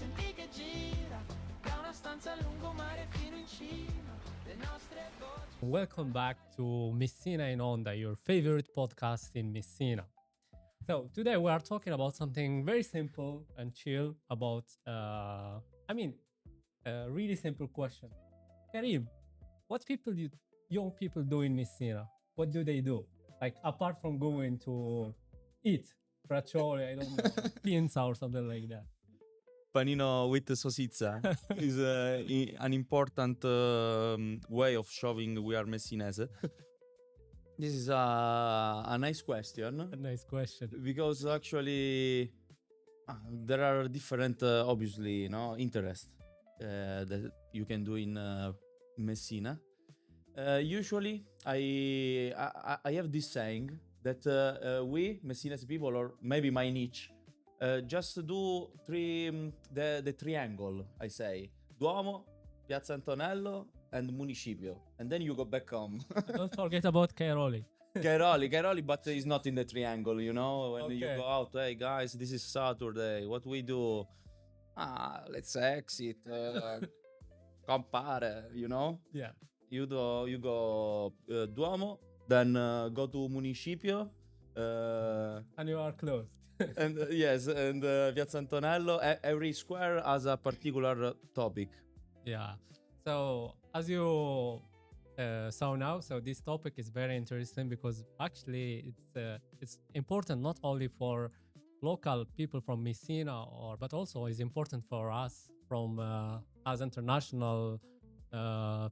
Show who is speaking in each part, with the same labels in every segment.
Speaker 1: senti che gira, da una stanza a lungomare fino in cima, le nostre voci. Welcome back to Messina In Onda, your favorite podcast in Messina. So today we are talking about something very simple and chill about, a really simple question. Karim, what young people do in Messina? What do they do? Like, apart from going to eat, bracciole, I don't know, pizza or something like that.
Speaker 2: Panino with salsiccia is an important way of showing we are Messinese. This is a nice question.
Speaker 1: A nice question.
Speaker 2: Because actually there are different, obviously, interests that you can do in Messina. Usually, I have this saying that we Messinese people, or maybe my niche, just do the triangle. I say Duomo, Piazza Antonello, and Municipio, and then you go back home.
Speaker 1: Don't forget about Cairoli.
Speaker 2: Cairoli, but it's not in the triangle, when
Speaker 1: Okay.
Speaker 2: you go out. Hey guys, this is Saturday. What we do? Let's exit. Compare,
Speaker 1: Yeah.
Speaker 2: You go Duomo, then go to Municipio.
Speaker 1: And you are closed.
Speaker 2: And yes, and Piazza Antonello. Every square has a particular topic.
Speaker 1: Yeah. So as you saw now, so this topic is very interesting because actually it's important not only for local people from Messina, but also is important for us from as international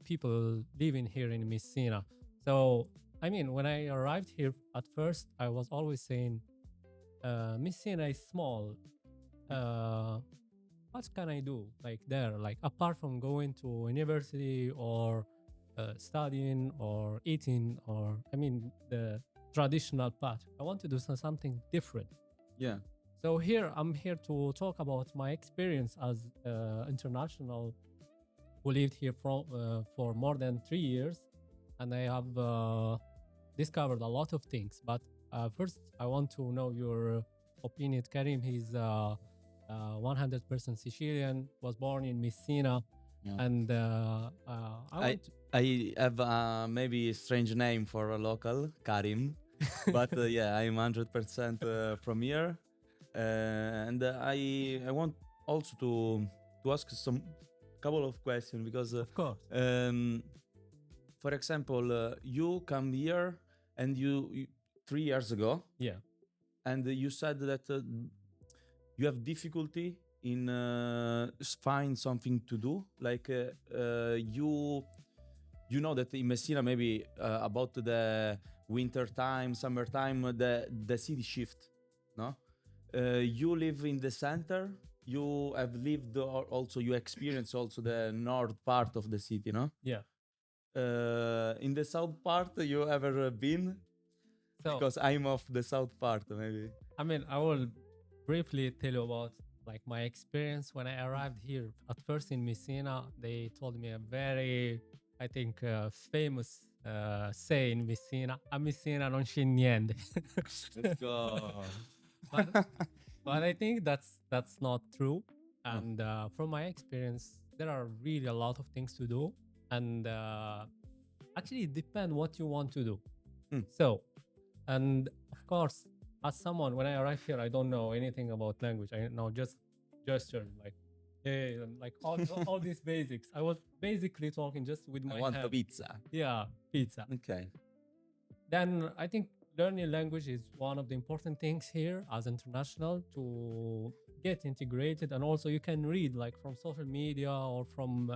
Speaker 1: people living here in Messina. So I mean, when I arrived here at first, I was always saying, Messina is small. What can I do like there? Like, apart from going to university or studying or eating, or the traditional path, I want to do something different.
Speaker 2: Yeah.
Speaker 1: So I'm here to talk about my experience as international who lived here for more than 3 years, and I have discovered a lot of things. But first, I want to know your opinion. Karim, he's 100% Sicilian, was born in Messina, and
Speaker 2: I have maybe a strange name for a local, Carim, but yeah, I'm 100% from here, and I want also to ask some couple of questions because
Speaker 1: of course,
Speaker 2: for example, you come here and you 3 years ago,
Speaker 1: yeah,
Speaker 2: and you said that you have difficulty in find something to do, like you know that in Messina maybe about the winter time, summertime, the city shift, no? You live in the center, you have lived also, you experience also the north part of the city, no?
Speaker 1: yeah.
Speaker 2: In the south part, you ever been?
Speaker 1: So,
Speaker 2: because I'm of the south part, maybe.
Speaker 1: I mean, I will briefly tell you about like my experience when I arrived here. At first in Messina, they told me a very, I think, famous say in Messina: a Messina non c'è niente.
Speaker 2: Let's go.
Speaker 1: but I think that's not true. And from my experience, there are really a lot of things to do, and actually it depends what you want to do. So, and of course, as someone, when I arrived here, I don't know anything about language. I know just gestures, like hey, and like all these basics. I was basically talking just with my
Speaker 2: I want
Speaker 1: hand.
Speaker 2: a pizza.
Speaker 1: Yeah, pizza.
Speaker 2: Okay.
Speaker 1: Then I think learning language is one of the important things here as international to get integrated, and also you can read like from social media or from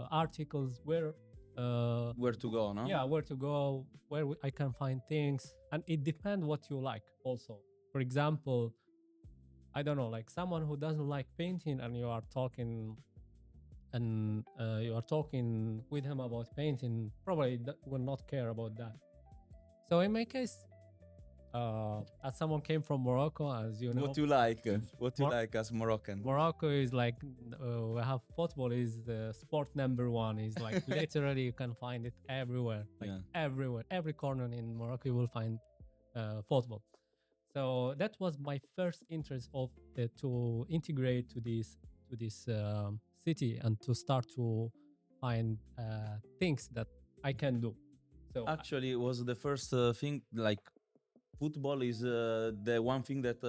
Speaker 1: articles where
Speaker 2: to go, no?
Speaker 1: Yeah, where to go, where I can find things, and it depends what you like also. For example, I don't know, like someone who doesn't like painting, and you are talking with him about painting, probably will not care about that. So in my case, as someone came from Morocco, as you know,
Speaker 2: What you like? What you like as Moroccan?
Speaker 1: Morocco is like we have football is the sport number one. Is like literally you can find it everywhere, like everywhere, every corner in Morocco you will find football. So that was my first interest of to integrate to this to this city and to start to find things that I can do. So
Speaker 2: Actually, it was the first thing. Like football is the one thing that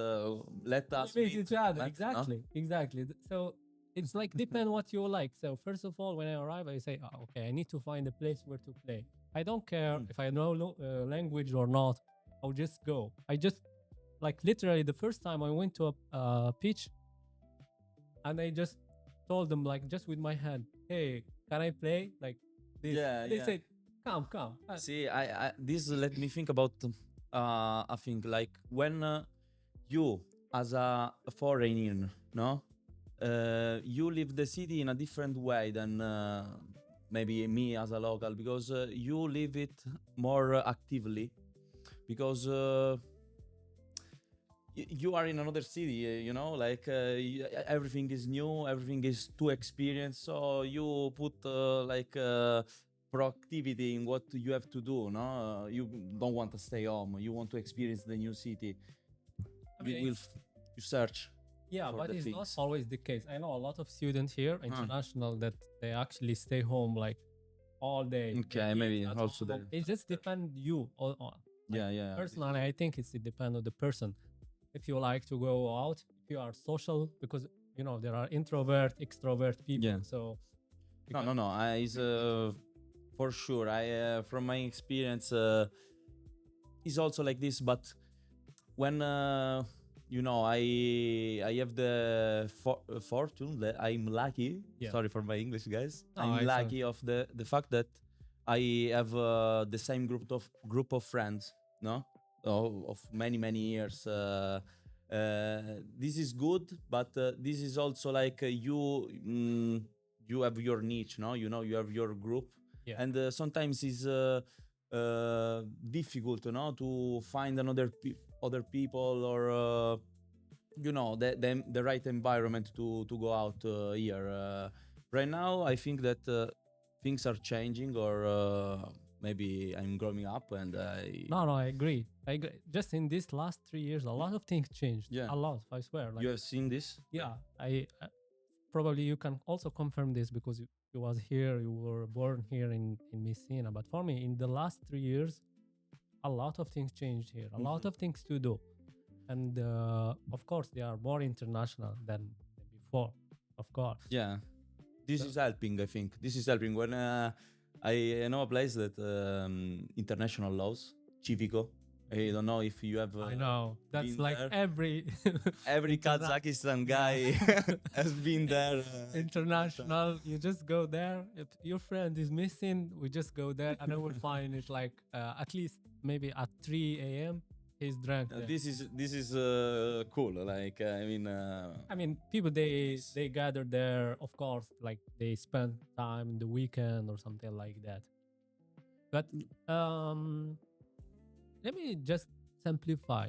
Speaker 2: let us
Speaker 1: we meet
Speaker 2: meet.
Speaker 1: each other.
Speaker 2: No?
Speaker 1: Exactly. So it's like depend what you like. So first of all, when I arrive, I say, oh, okay, I need to find a place where to play. I don't care if I know language or not. I'll just go. I just like literally the first time I went to a pitch, and I just told them like just with my hand, hey, can I play like this?
Speaker 2: Yeah,
Speaker 1: They
Speaker 2: yeah.
Speaker 1: said, come.
Speaker 2: See, I this let me think about a thing like when you as a foreigner, no, you live the city in a different way than maybe me as a local, because you live it more actively, because you are in another city, you know, like everything is new, everything is too experienced, so you put proactivity in what you have to do, no? You don't want to stay home, you want to experience the new city.
Speaker 1: I mean,
Speaker 2: You search.
Speaker 1: Yeah,
Speaker 2: for
Speaker 1: but
Speaker 2: the
Speaker 1: it's not
Speaker 2: things.
Speaker 1: always the case. I know a lot of students here, international, that they actually stay home like all day.
Speaker 2: Okay,
Speaker 1: They eat
Speaker 2: maybe
Speaker 1: at
Speaker 2: also
Speaker 1: home.
Speaker 2: the
Speaker 1: It just depends you.
Speaker 2: yeah.
Speaker 1: Personally, I think it depends on the person. If you like to go out, if you are social, because you know there are introvert, extrovert people.
Speaker 2: Yeah.
Speaker 1: So
Speaker 2: No. It's for sure. I from my experience, is also like this. But when you know, I have the fortune that I'm lucky.
Speaker 1: Yeah.
Speaker 2: Sorry for my English, guys.
Speaker 1: No,
Speaker 2: I'm
Speaker 1: it's
Speaker 2: lucky of the fact that I have the same group of friends. No, of many years. This is good, but this is also like you have your niche, no? You know, you have your group,
Speaker 1: Yeah.
Speaker 2: and sometimes it's difficult, you know, to find other people, or you know, the right environment to go out here. Right now, I think that things are changing, or maybe I'm growing up, and
Speaker 1: No, I agree. Just in these last 3 years, a lot of things changed.
Speaker 2: Yeah.
Speaker 1: A lot, I swear. Like,
Speaker 2: you have seen this.
Speaker 1: yeah, I probably you can also confirm this because you was here, you were born here in Messina. But for me, in the last 3 years, a lot of things changed here. A lot of things to do, and of course, they are more international than before. Of course.
Speaker 2: Yeah, this is helping. I think this is helping. When I know a place that international laws, Civico. I don't know if you have.
Speaker 1: I know that's
Speaker 2: been
Speaker 1: like
Speaker 2: there.
Speaker 1: every
Speaker 2: Kazakhstan guy has been there.
Speaker 1: international. You just go there. If your friend is missing, we just go there, and I will find it like at least maybe at 3 a.m. He's drunk. There.
Speaker 2: This is cool. Like
Speaker 1: I mean, people they gather there. Of course, like they spend time in the weekend or something like that. But let me just simplify.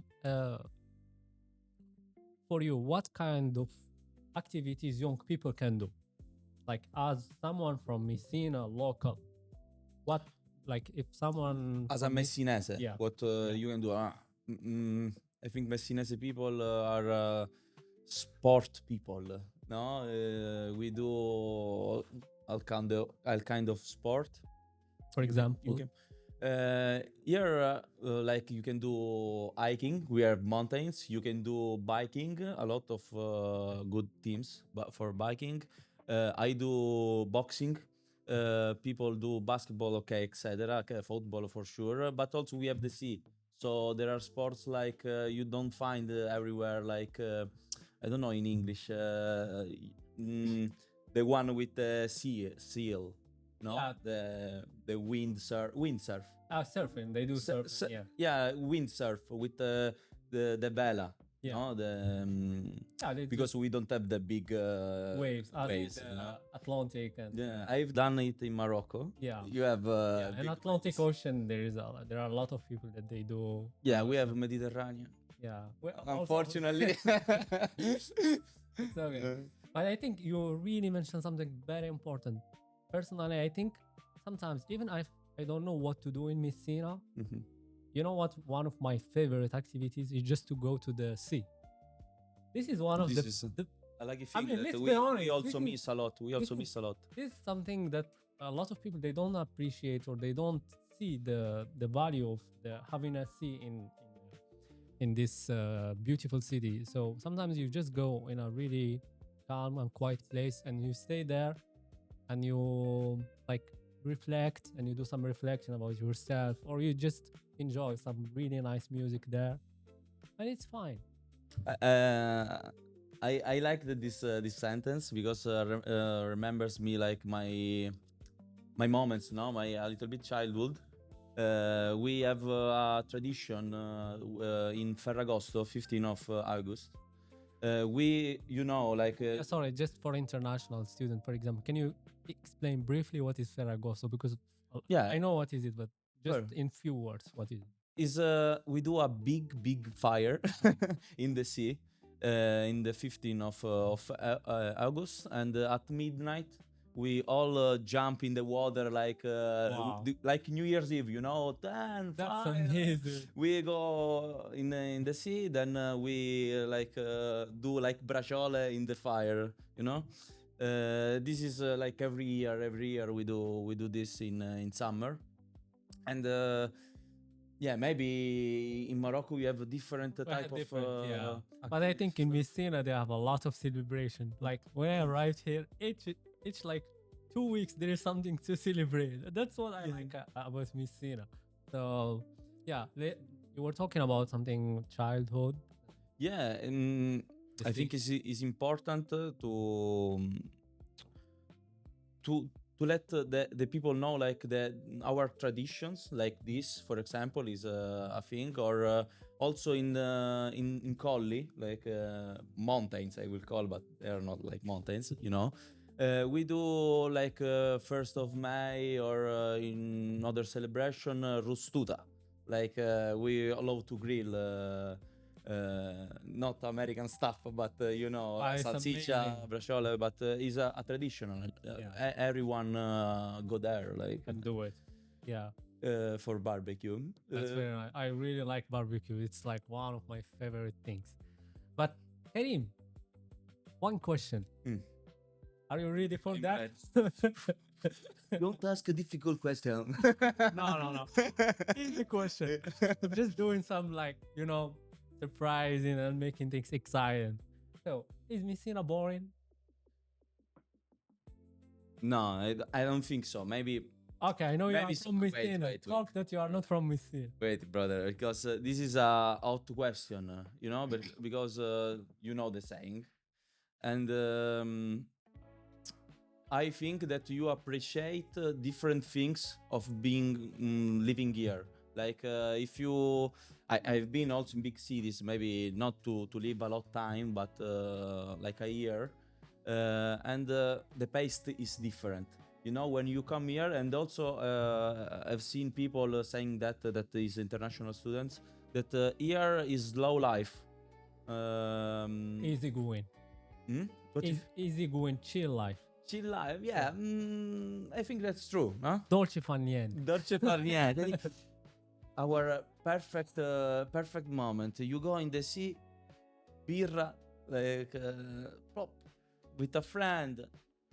Speaker 1: For you, what kind of activities young people can do? Like as someone from Messina, local, what like if someone
Speaker 2: as a
Speaker 1: from
Speaker 2: Messinese,
Speaker 1: Yeah.
Speaker 2: what you can do? I think Messinese people are sport people. No, we do all kind of sport.
Speaker 1: for example,
Speaker 2: Here, like you can do hiking. We have mountains. You can do biking. A lot of good teams, but for biking, I do boxing. People do basketball, okay, etc. Okay, football for sure. But also we have the sea. So there are sports like you don't find everywhere. Like I don't know in English. The one with the seal. No,
Speaker 1: Yeah.
Speaker 2: the windsurf.
Speaker 1: surfing, they do surfing. Yeah.
Speaker 2: Yeah, windsurf with the vela.
Speaker 1: Yeah.
Speaker 2: No,
Speaker 1: Yeah, they
Speaker 2: because we don't have the big
Speaker 1: waves, as
Speaker 2: waves,
Speaker 1: in
Speaker 2: you know?
Speaker 1: the Atlantic and
Speaker 2: Yeah, I've done it in Morocco.
Speaker 1: Yeah.
Speaker 2: You have
Speaker 1: yeah, in
Speaker 2: big
Speaker 1: Atlantic
Speaker 2: waves.
Speaker 1: Ocean there are a lot of people that they do.
Speaker 2: Yeah, we have Mediterranean.
Speaker 1: Yeah. Well,
Speaker 2: Unfortunately.
Speaker 1: It's okay. But I think you really mentioned something very important. Personally, I think sometimes even I don't know what to do in Messina.
Speaker 2: Mhm.
Speaker 1: You know what? One of my favorite activities is just to go to the sea. This is one of
Speaker 2: This is- I like a
Speaker 1: I
Speaker 2: thing
Speaker 1: mean,
Speaker 2: that
Speaker 1: let's
Speaker 2: we,
Speaker 1: be honest.
Speaker 2: we also
Speaker 1: this
Speaker 2: miss a lot. We also
Speaker 1: is-
Speaker 2: miss a lot.
Speaker 1: this is something that a lot of people they don't appreciate or they don't see the value of the having a sea in this beautiful city. So sometimes you just go in a really calm and quiet place and you stay there and you like reflect and you do some reflection about yourself or you just enjoy some really nice music there and it's fine.
Speaker 2: Uh, I like this sentence because remembers me like my moments, no, my a little bit childhood. We have a tradition in Ferragosto, 15th of August. We, like,
Speaker 1: Sorry, just for international student, for example, can you explain briefly what is Ferragosto? Because
Speaker 2: yeah,
Speaker 1: I know what is it, but just
Speaker 2: sure.
Speaker 1: in few words, what is it?
Speaker 2: Is we do a big fire in the sea in the 15th of August, and at midnight we all jump in the water like
Speaker 1: Wow.
Speaker 2: like New Year's Eve, Then
Speaker 1: That's
Speaker 2: fire.
Speaker 1: amazing.
Speaker 2: We go in the sea, then we like do like braciole in the fire, This is like every year we do this in summer, and yeah, maybe in Morocco we have a different type of.
Speaker 1: Yeah. But I think in Messina they have a lot of celebration. Like when I arrived here, each like 2 weeks there is something to celebrate. That's what I like about Messina. So yeah, you were talking about something childhood.
Speaker 2: Yeah, and I think it's important to let the people know like that our traditions like this, for example, is a thing, or also in colli, like mountains I will call, but they are not like mountains, we do like 1st of May, or in other celebration, rustuta, like we love to grill not American stuff, but salsiccia, braciole, but is a traditional. Everyone go there, like,
Speaker 1: and do it. Yeah.
Speaker 2: For barbecue.
Speaker 1: That's very nice. I really like barbecue. It's like one of my favorite things. But Karim, one question. Are you ready for that?
Speaker 2: Don't ask a difficult question.
Speaker 1: No. Easy question. I'm just doing some surprising and making things exciting. So, is Messina boring?
Speaker 2: No, I don't think so. Maybe.
Speaker 1: Okay, I know you are
Speaker 2: Maybe
Speaker 1: from Messina.
Speaker 2: wait.
Speaker 1: Talk that you are not from Messina.
Speaker 2: Wait, brother, because this is a hot question, but because you know the saying, and I think that you appreciate different things of being living here. Like if you, I've been also in big cities, maybe not to live a lot time, but like a year, and the pace is different. When you come here, and also I've seen people saying that is international students, that here is slow life.
Speaker 1: Easy going. Easy going, chill life.
Speaker 2: Chill life, yeah. I think that's true, huh?
Speaker 1: Dolce far niente.
Speaker 2: Dolce far niente. Our perfect moment. You go in the sea, birra, like pop, with a friend,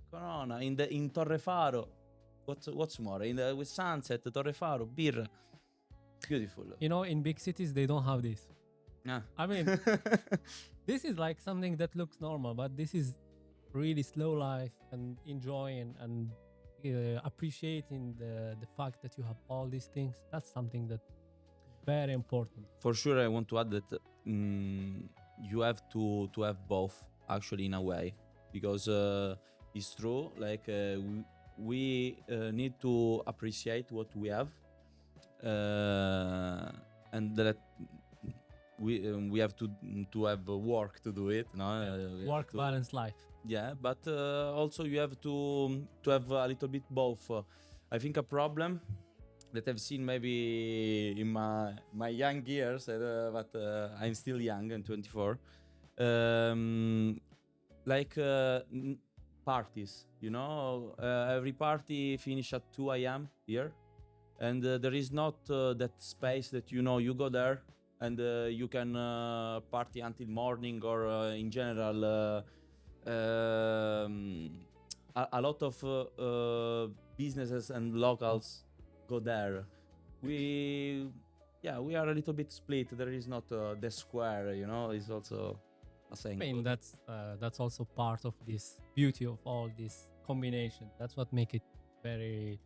Speaker 2: Corona in Torre Faro. What's more? With sunset, Torre Faro, birra. Beautiful.
Speaker 1: In big cities they don't have this.
Speaker 2: Yeah.
Speaker 1: I mean, this is like something that looks normal, but this is really slow life and enjoying and appreciating the fact that you have all these things. That's something that very important.
Speaker 2: For sure, I want to add that you have to have both, actually, in a way, because it's true. Like we need to appreciate what we have, and that we have to have work to do it. No,
Speaker 1: work balance life.
Speaker 2: Yeah, but also you have to have a little bit both. I think a problem that I've seen maybe in my young years, but I'm still young, I'm 24. Like parties, every party finish at 2 a.m. here, and there is not that space that you go there and you can party until morning, or in general um, a lot of businesses and locals go there. We, yeah, we are a little bit split. There is not the square, you know. It's also a
Speaker 1: I
Speaker 2: thing.
Speaker 1: mean, that's also part of this beauty of all this combination. That's what make it very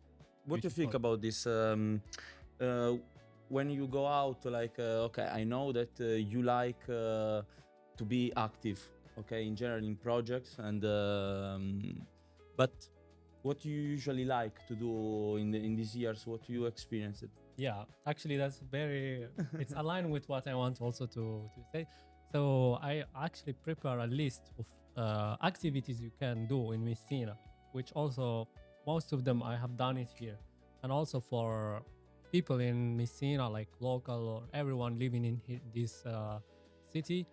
Speaker 2: What do you think
Speaker 1: beautiful.
Speaker 2: about this? When you go out, like, okay, I know that you like to be active, okay, in general in projects, and but what do you usually like to do in these years? What do you experience it?
Speaker 1: Yeah, actually, that's very. It's aligned with what I want also to say. So I actually prepare a list of activities you can do in Messina, which also most of them I have done it here, and also for people in Messina, like local or everyone living in this city.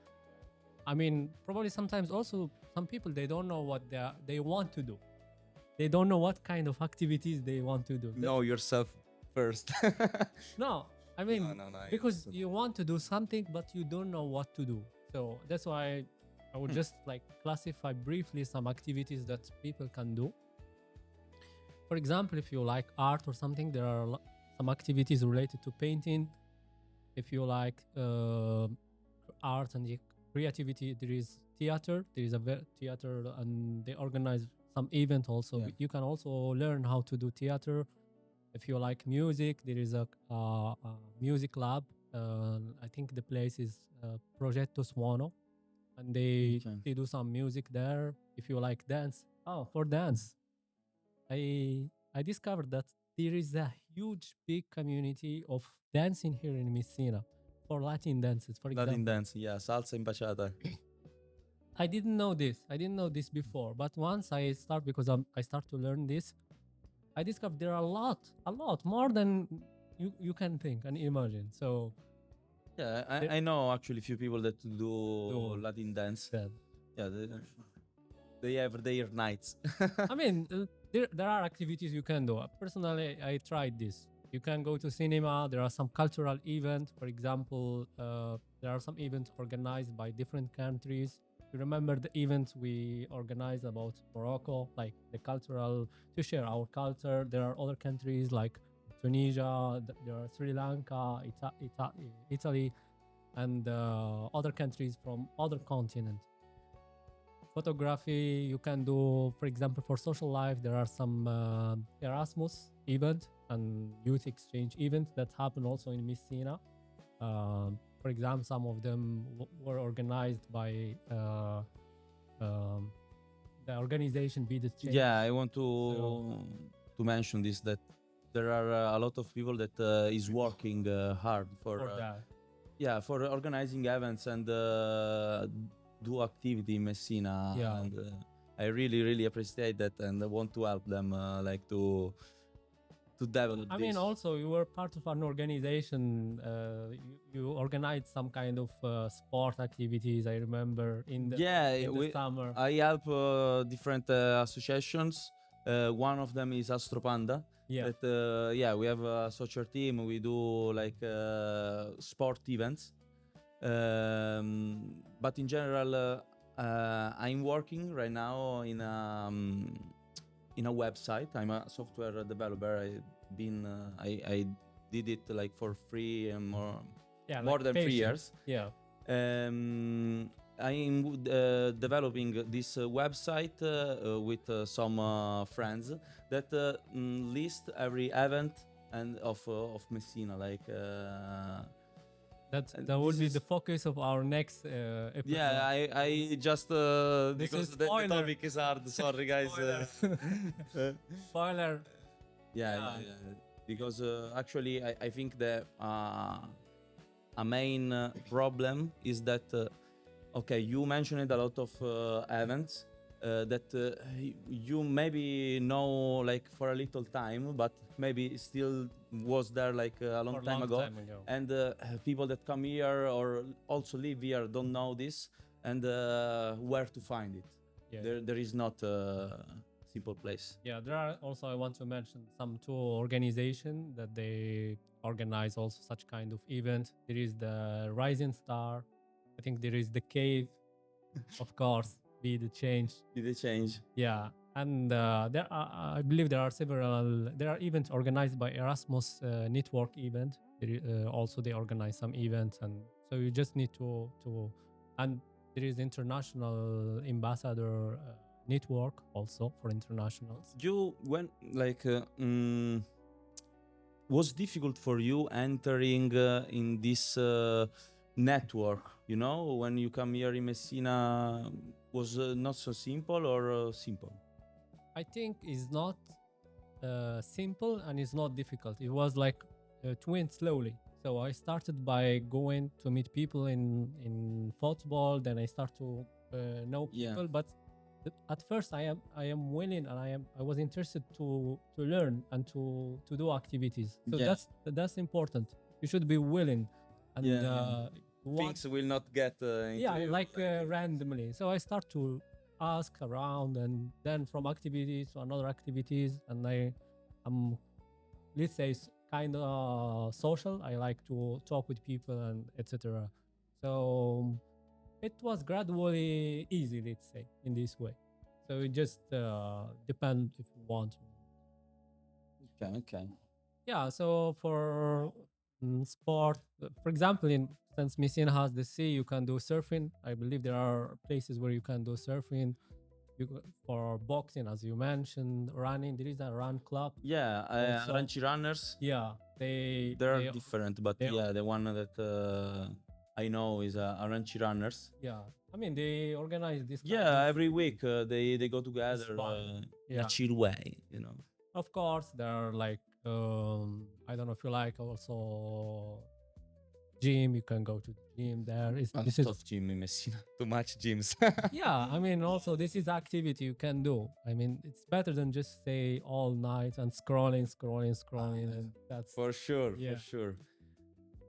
Speaker 1: I mean, probably sometimes also some people they don't know what they want to do. They don't know what kind of activities they want to do.
Speaker 2: Know yourself first.
Speaker 1: No, I mean,
Speaker 2: no, I
Speaker 1: because
Speaker 2: understand.
Speaker 1: you want to do something, but you don't know what to do. So that's why I would just like classify briefly some activities that people can do. For example, if you like art or something, there are some activities related to painting. If you like art and creativity, there is theater. There is a theater, and they organize some event also.
Speaker 2: Yeah.
Speaker 1: You can also learn how to do theater. If you like music, there is a music lab. I think the place is Progetto Suono, and
Speaker 2: Okay.
Speaker 1: they do some music there. If you like dance, for dance, I discovered that there is a huge big community of dancing here in Messina for Latin dances, for
Speaker 2: Latin
Speaker 1: example.
Speaker 2: dance, yeah, salsa and bachata.
Speaker 1: I didn't know this. I didn't know this before, but once I start because I start to learn this, I discovered there are a lot more than you can think and imagine. So
Speaker 2: Yeah,
Speaker 1: there,
Speaker 2: I know actually few people that do
Speaker 1: so
Speaker 2: Latin dance.
Speaker 1: that
Speaker 2: Yeah, they have their nights.
Speaker 1: I mean, there are activities you can do. Personally, I tried this. You can go to cinema. There are some cultural events. For example, there are some events organized by different countries. You remember the event we organized about Morocco, like the cultural, to share our culture. There are other countries like Tunisia, there are Sri Lanka, Italy, and other countries from other continents. Photography you can do, for example, for social life there are some Erasmus event and youth exchange events that happen also in Messina. For example, some of them were organized by um, the organization Be the Change.
Speaker 2: Yeah, I want to mention this, that there are a lot of people that is working hard for
Speaker 1: that.
Speaker 2: yeah, for organizing events and do activity in Messina.
Speaker 1: Yeah.
Speaker 2: And I really appreciate that, and I want to help them like to develop
Speaker 1: I
Speaker 2: this.
Speaker 1: mean, also you were part of an organization. You organized some kind of sport activities. I remember in the summer.
Speaker 2: I help different associations. One of them is Astro Panda.
Speaker 1: Yeah.
Speaker 2: That yeah, we have a soccer team. We do like sport events. But in general, I'm working right now in a website. I'm a software developer. I did it like for free and more
Speaker 1: like
Speaker 2: than 3 years.
Speaker 1: Yeah.
Speaker 2: I'm developing this website with some friends that list every event and of Messina, like.
Speaker 1: That would be the focus of our next episode.
Speaker 2: Yeah, I just because the topic is hard. Sorry, guys.
Speaker 1: Spoiler.
Speaker 2: Yeah. Because actually, I think that a main problem is that okay, you mentioned a lot of events that you maybe know like for a little time, but maybe still was there like a long time ago. And people that come here or also live here don't know this, and where to find it. Yeah. There is not a simple place.
Speaker 1: Yeah, there are also, I want to mention some two organizations that they organize also such kind of event. There is the Rising Star. I think there is the Cave, of course. be the change.
Speaker 2: Did they change?
Speaker 1: Yeah, and I believe there are several. There are events organized by Erasmus network event. Also, they organize some events, and so you just need to. And there is international ambassador network also for internationals.
Speaker 2: You when like was difficult for you entering in this network, you know, when you come here in Messina, was not so simple or simple?
Speaker 1: I think it's not simple and it's not difficult. It was like it went slowly. So I started by going to meet people in football. Then I start to know
Speaker 2: Yeah.
Speaker 1: people. But at first I am willing and I was interested to learn and to do activities. So
Speaker 2: Yeah.
Speaker 1: that's important. You should be willing and
Speaker 2: Yeah.
Speaker 1: want-
Speaker 2: Things will not get into
Speaker 1: yeah,
Speaker 2: you.
Speaker 1: like randomly. So I start to ask around, and then from activities to another activities, and I'm, let's say, kind of social. I like to talk with people and etc. So it was gradually easy, let's say, in this way. So it just depends if you want.
Speaker 2: Okay.
Speaker 1: Yeah, so for sport, for example, since Messina has the sea, you can do surfing. I believe there are places where you can do surfing. For boxing, as you mentioned, running, there is a run club.
Speaker 2: Yeah,
Speaker 1: Also-
Speaker 2: Aranci runners.
Speaker 1: Yeah, they
Speaker 2: They're different, but
Speaker 1: they-
Speaker 2: yeah, the one that I know is Aranci runners.
Speaker 1: yeah. I mean, they organize this. kind
Speaker 2: Yeah,
Speaker 1: of-
Speaker 2: every week they go together
Speaker 1: fun.
Speaker 2: in
Speaker 1: Yeah.
Speaker 2: a chill way, you know.
Speaker 1: Of course, there are like I don't know if you like also gym. You can go to the gym there. This is
Speaker 2: of gym in Messina. Too much gyms.
Speaker 1: yeah. I mean, also this is activity you can do. I mean, it's better than just stay all night and scrolling, and that's
Speaker 2: For sure,
Speaker 1: Yeah.
Speaker 2: for sure.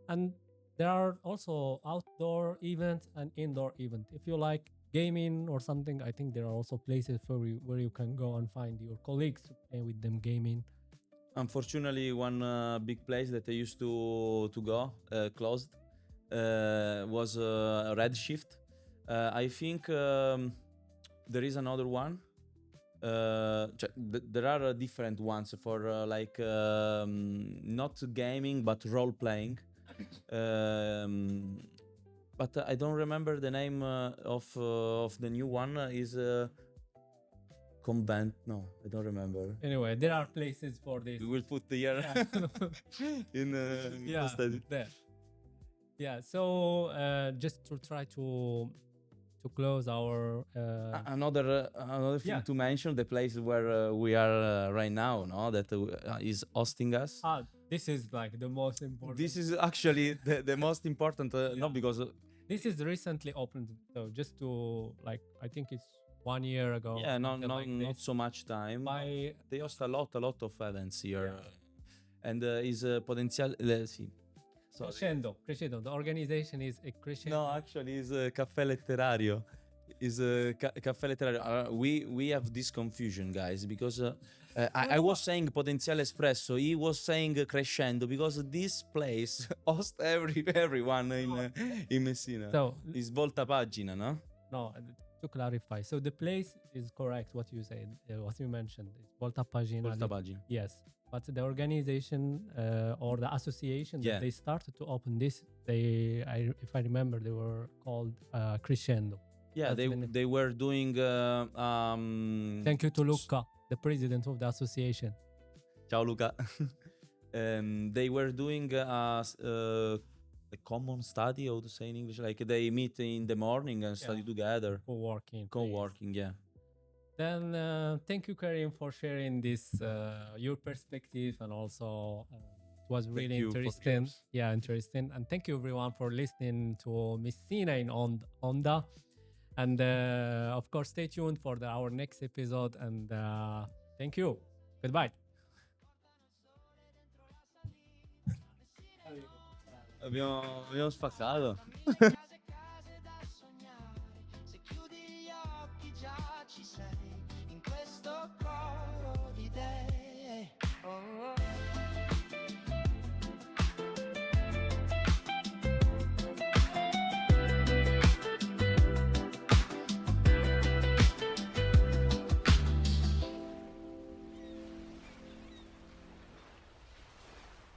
Speaker 1: and there are also outdoor events and indoor events. If you like gaming or something, I think there are also places for you where you can go and find your colleagues to play with them gaming.
Speaker 2: Unfortunately, one big place that I used to go closed was Redshift. I think there is another one. There are different ones for like not gaming but role playing. But I don't remember the name of the new one. Is Convent? No, I don't remember.
Speaker 1: Anyway, there are places for this.
Speaker 2: We will put the year in
Speaker 1: Yeah,
Speaker 2: the study.
Speaker 1: there. Yeah, so just to try to close our
Speaker 2: Another thing
Speaker 1: Yeah.
Speaker 2: to mention, the place where we are right now, no, that is hosting us.
Speaker 1: this is like the most important.
Speaker 2: This is actually the most important, not because
Speaker 1: This is recently opened, so just to like I think it's 1 year ago.
Speaker 2: yeah,
Speaker 1: something like
Speaker 2: not
Speaker 1: this.
Speaker 2: so much time.
Speaker 1: By
Speaker 2: They host a lot of events here, and is potential. Sì. Sorry.
Speaker 1: Crescendo. The organization is a crescendo.
Speaker 2: No, actually, is Caffè Letterario. Is Caffè Letterario. We have this confusion, guys, because I was saying Potenziale Espresso. He was saying Crescendo because this place hosts everyone in Messina.
Speaker 1: So
Speaker 2: Is Volta Pagina, no?
Speaker 1: no, to clarify. So the place is correct. What you said, what you mentioned, is Volta Pagina.
Speaker 2: Volta Pagina.
Speaker 1: Yes, but the organization or the association
Speaker 2: Yeah.
Speaker 1: that they started to open this, if I remember, they were called Crescendo.
Speaker 2: Yeah,
Speaker 1: That's the name.
Speaker 2: they were doing.
Speaker 1: Thank you to Luca, the president of the association.
Speaker 2: Ciao Luca. They were doing a common study, how to say in English, like they meet in the morning and study together. Co-working, yeah.
Speaker 1: Then thank you, Karim, for sharing this your perspective, and also it was really
Speaker 2: you for
Speaker 1: interesting.
Speaker 2: yours.
Speaker 1: Yeah, interesting. And thank you everyone for listening to Messina in Onda. And of course, stay tuned for our next episode. And thank you. Goodbye.
Speaker 2: Abbiamo spaccato.
Speaker 3: Case da sognare, se chiudi gli occhi già ci sei.